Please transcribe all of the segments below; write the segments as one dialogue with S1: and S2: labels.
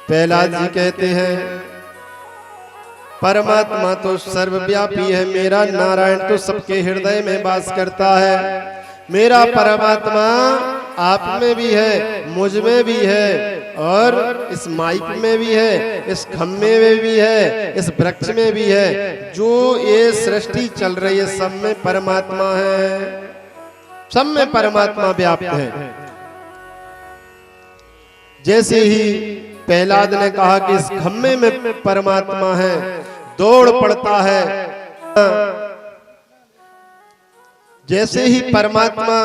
S1: प्रहलाद जी कहते हैं परमात्मा तो सर्वव्यापी है, मेरा नारायण तो सबके हृदय में वास करता है। मेरा परमात्मा आप में भी है, मुझ में भी है, और इस माइक में भी है, इस खम्भे में भी है, इस वृक्ष में भी है। जो ये सृष्टि चल रही है सब में परमात्मा है, सब में परमात्मा व्याप्त है। जैसे ही प्रहलाद ने कहा कि इस खम्भे में परमात्मा है, दौड़ पड़ता है। जैसे ही परमात्मा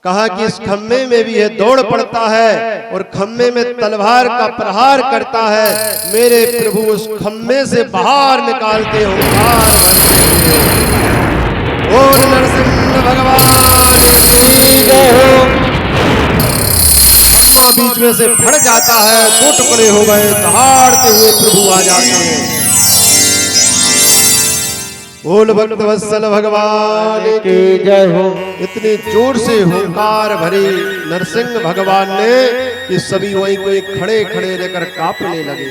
S1: कहा कि इस खम्भे में भी है, दौड़ पड़ता है और खम्भे में तलवार का प्रहार करता है। मेरे प्रभु उस खम्भे से बाहर निकालते हो और नरसिंह भगवान बीच में से फट जाता है, दो टुकड़े हो गए, दहाड़ते हुए प्रभु आ जाते हैं। बोल भक्त वत्सल भगवान की जय हो। इतनी जोर से हुंकार भरी नरसिंह भगवान ने कि सभी वहीं को खड़े खड़े रहकर कांपने लगे।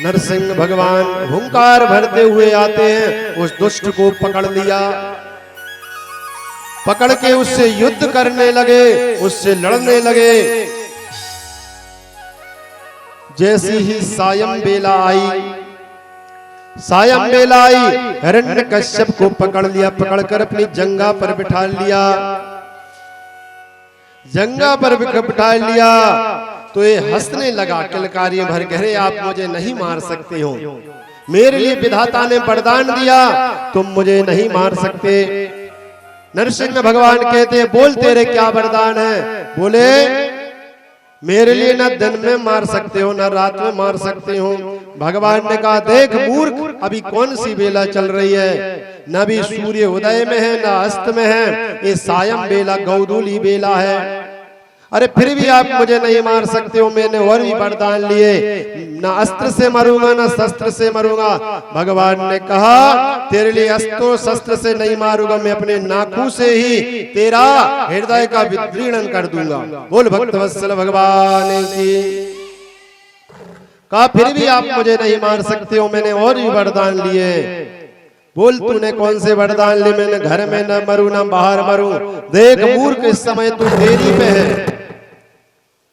S1: नरसिंह भगवान हुंकार भरते हुए आते हैं, उस दुष्ट को पकड़ लिया, पकड़ के उससे युद्ध करने लगे, उससे लड़ने लगे। जैसी ही सायं बेला आई, सायं बेला आई, हिरण्यकश्यप को पकड़ लिया, पकड़कर अपनी जंगा पर बिठा लिया, जंगा पर बिठा लिया। तो ये हंसने लगा, किलकारी भर गहरे, आप मुझे नहीं मार सकते हो, मेरे लिए विधाता ने वरदान दिया, तुम मुझे नहीं मार सकते। नरसिंह भगवान कहते हैं बोल तेरे क्या वरदान है? बोले मेरे लिए न दिन में मार सकते हो, न रात में मार सकते हो। भगवान ने कहा देख मूर्ख, अभी कौन सी बेला चल रही है, न भी सूर्य उदय में है न अस्त में है, ये सायं बेला गौदूली बेला है। अरे फिर भी आप मुझे नहीं मार सकते हो, मैंने और भी वरदान लिए, न अस्त्र से मरूंगा न शस्त्र से मरूंगा। भगवान ने कहा तेरे लिए अस्त्र शस्त्र से नहीं मारूंगा, मैं अपने नाखून से ही तेरा हृदय का विदीर्ण कर दूंगा। बोल भक्त वत्सल भगवान की। कहा फिर भी आप मुझे नहीं मार सकते हो, मैंने और भी वरदान लिए। बोल तूने कौन से वरदान लिए? मैंने घर में न मरूं न बाहर मरूं। देख मूर्ख, इस समय तू डेरी पे है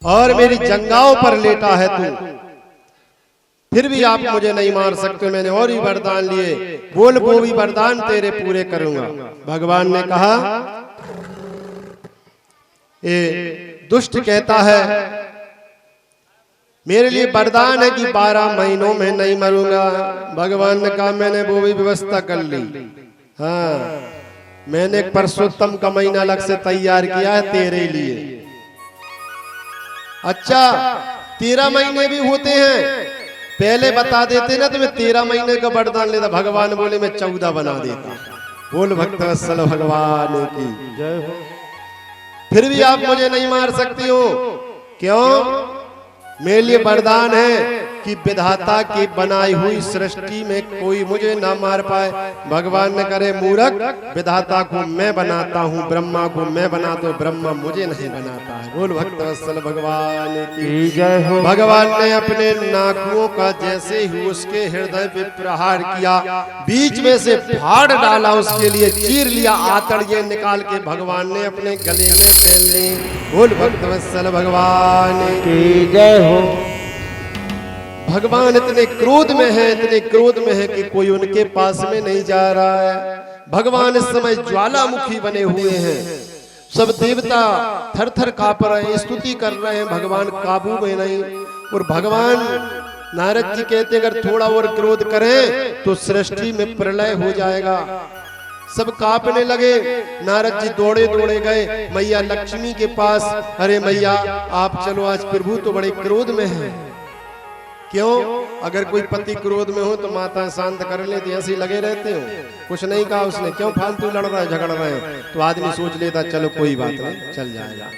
S1: और मेरी जंगाओं पर लेटा है तू, फिर भी आप मुझे नहीं मार सकते, मैंने और भी वरदान लिए। बोल वो भी वरदान तेरे पूरे करूंगा। भगवान ने कहा ये दुष्ट कहता है मेरे लिए वरदान है कि 12 महीनों में नहीं मरूंगा। भगवान ने कहा मैंने वो भी व्यवस्था कर ली। हाँ, मैंने एक पुरुषोत्तम का महीना अलग से तैयार किया है तेरे लिए। अच्छा 13 महीने भी होते हैं, पहले बता देते ना तो मैं 13 महीने का वरदान लेता। भगवान बोले मैं 14 बना देता। बोल भक्त वत्सल भगवान की जय हो। फिर भी आप मुझे नहीं मार सकती हो, क्यों? मेरे लिए वरदान है कि विधाता की बनाई हुई सृष्टि में कोई मुझे ना मार पाए। भगवान ने करे मूर्ख, विधाता को मैं बनाता हूँ, ब्रह्मा को मैं बनाता हूँ, ब्रह्मा मुझे नहीं बनाता है। बोल भक्त वत्सल भगवान की जय हो। भगवान ने अपने नाखूनों का जैसे ही उसके हृदय पे प्रहार किया, बीच में से फाड़ डाला, उसके लिए चीर लिया, आतड़िये निकाल के भगवान ने अपने गले में पहन ली। बोल भक्त वत्सल भगवान की जय हो। भगवान इतने क्रोध में है, इतने क्रोध में है कि कोई उनके पास में नहीं जा रहा है। भगवान इस समय ज्वालामुखी बने हुए हैं, सब देवता थर थर कांप रहे हैं, स्तुति कर रहे हैं, भगवान काबू में नहीं। और भगवान नारद जी कहते अगर थोड़ा और क्रोध करें तो सृष्टि में प्रलय हो जाएगा। सब कांपने लगे। नारद जी दौड़े दौड़े गए मैया लक्ष्मी के पास। अरे मैया आप चलो, आज प्रभु तो बड़े क्रोध में है। क्यों? अगर कोई पति क्रोध में हो तो माता शांत कर लेती, ऐसे लगे रहते हो। कुछ नहीं कहा उसने, क्यों फालतू लड़ रहे झगड़ रहे हैं? तो आदमी सोच लेता चलो कोई बात नहीं, चल जाएगा।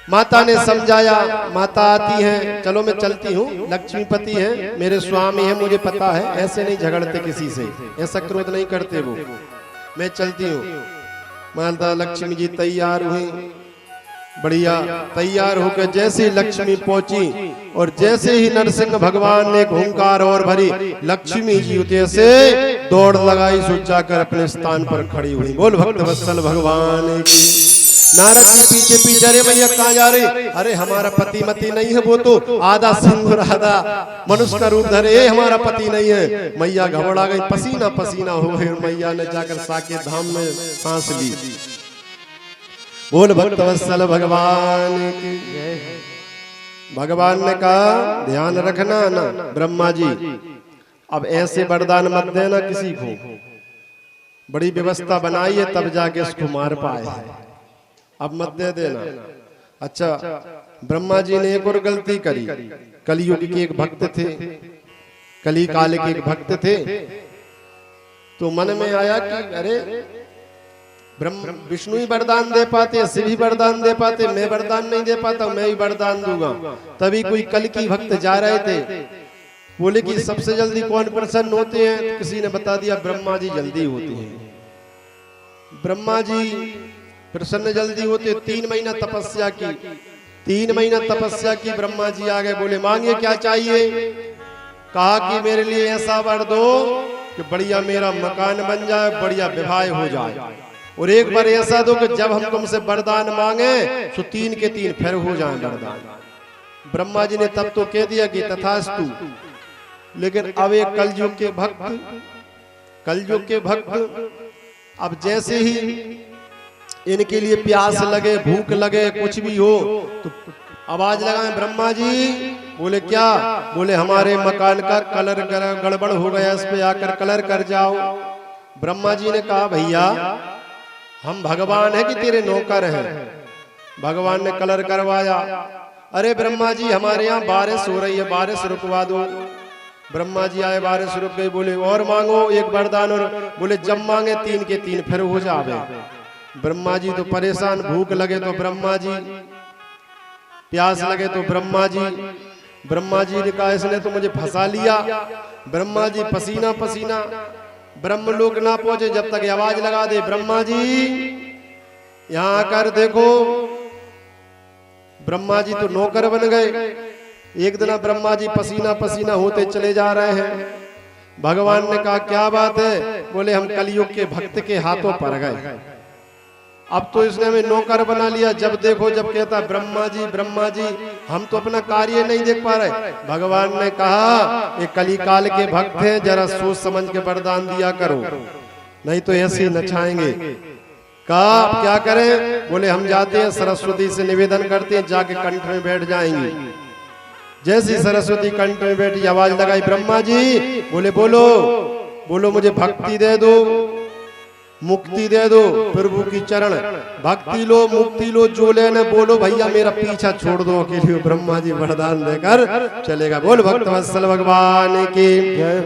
S1: माता ने समझाया, माता आती है, चलो मैं चलती हूँ, लक्ष्मीपति है, मेरे स्वामी है, मुझे पता है, ऐसे नहीं झगड़ते किसी से, ऐसा क्रोध नहीं करते वो, मैं चलती हूँ। माता लक्ष्मी जी तैयार हुई, बढ़िया तैयार होकर जैसे ही लक्ष्मी पहुंची और जैसे ही नरसिंह भगवान ने हुंकार और भरी, लक्ष्मी जी उते से दौड़ लगाई, सोचा कर अपने स्थान पर खड़ी हुई। बोल भक्त वत्सल भगवान की। नारद जी पीछे पीछे, अरे भैया कहाँ जा रहे? अरे हमारा पति मति नहीं है, वो तो आधा सिंदूर आधा मनुष्य का रूप धरे, हमारा पति नहीं है। मैया घबरा गई, पसीना पसीना हो गई। मैया ने जाकर साकेत धाम में सांस ली। बोल भक्त वत्सल भगवान की। भगवान ने कहा ध्यान रखना ना ब्रह्मा जी, अब ऐसे वरदान मत देना किसी को, बड़ी व्यवस्था बनाई है तब जाके इसको मार पाए, अब मत दे देना। अच्छा, ब्रह्मा जी ने एक और गलती करी। कलयुग के एक भक्त थे, कली काल के एक भक्त थे, तो मन में आया कि अरे ब्रह्म विष्णु ही वरदान दे पाते, शिव ही वरदान दे पाते, मैं वरदान नहीं दे पाता, मैं ही वरदान दूंगा। तभी कोई कल की भक्त जा रहे थे, बोले कि सबसे जल्दी कौन प्रसन्न होते हैं? तो किसी ने बता दिया ब्रह्मा जी जल्दी होते हैं। ब्रह्मा जी प्रसन्न जल्दी होते। 3 महीना तपस्या की, 3 महीना तपस्या की, ब्रह्मा जी आ गए, बोले मांगिए क्या चाहिए? कहा कि मेरे लिए ऐसा वर दो कि बढ़िया मेरा मकान बन जाए, बढ़िया विवाह हो जाए, और एक बार ऐसा दो कि जब हम तुमसे वरदान मांगे तो 3 के 3 फिर हो जाए वरदान। ब्रह्मा जी ने तब तो कह दिया कि तथास्तु। लेकिन अब एक कलयुग के भक्त अब जैसे ही इनके लिए प्यास लगे, भूख लगे, कुछ भी हो तो आवाज लगाएं ब्रह्मा जी। बोले क्या? बोले हमारे मकान का कलर गड़बड़ हो गया, इस पे आकर कलर कर जाओ। ब्रह्मा जी ने कहा भैया हम भगवान है कि तेरे नौकर हैं? भगवान ने कलर करवाया। अरे ब्रह्मा जी हमारे यहाँ बारिश हो रही है, बारिश रुकवा दो। ब्रह्मा जी आए, बारिश रुक गई। बोले और मांगो एक वरदान और। बोले जब मांगे 3 के 3 फिर हो जावे। ब्रह्मा जी तो परेशान, भूख लगे तो ब्रह्मा जी, प्यास लगे तो ब्रह्मा जी ने कहा इसने तो मुझे फंसा लिया। ब्रह्मा जी पसीना पसीना, ब्रह्मलोक ना पहुंचे जब तक आवाज लगा दे ब्रह्मा जी यहाँ आकर देखो। ब्रह्मा जी तो नौकर बन गए। एक दिन ब्रह्मा जी पसीना पसीना होते चले जा रहे हैं। भगवान ने कहा क्या बात है? बोले हम कलयुग के भक्त के हाथों पर गए, अब तो इसने हमें नौकर बना लिया। जब देखो जब कहता ब्रह्मा जी हम तो अपना कार्य नहीं देख पा रहे। भगवान ने कहा ये कली काल के भक्त हैं, जरा सोच समझ के वरदान दिया करो, नहीं तो ऐसे ही नचाएंगे। कहा आप क्या करें? बोले हम जाते हैं सरस्वती से निवेदन करते हैं, जाके कंठ में बैठ जाएंगे। जैसी सरस्वती कंठ में बैठी, आवाज लगाई ब्रह्मा जी। बोले बोलो मुझे भक्ति दे दो, मुक्ति दे दो, प्रभु की चरण भक्ति लो, मुक्ति लो, जो लेने बोलो भैया मेरा पीछा छोड़ दो अकेले। ब्रह्मा जी वरदान देकर चलेगा। बोल भक्त वत्सल भगवान की।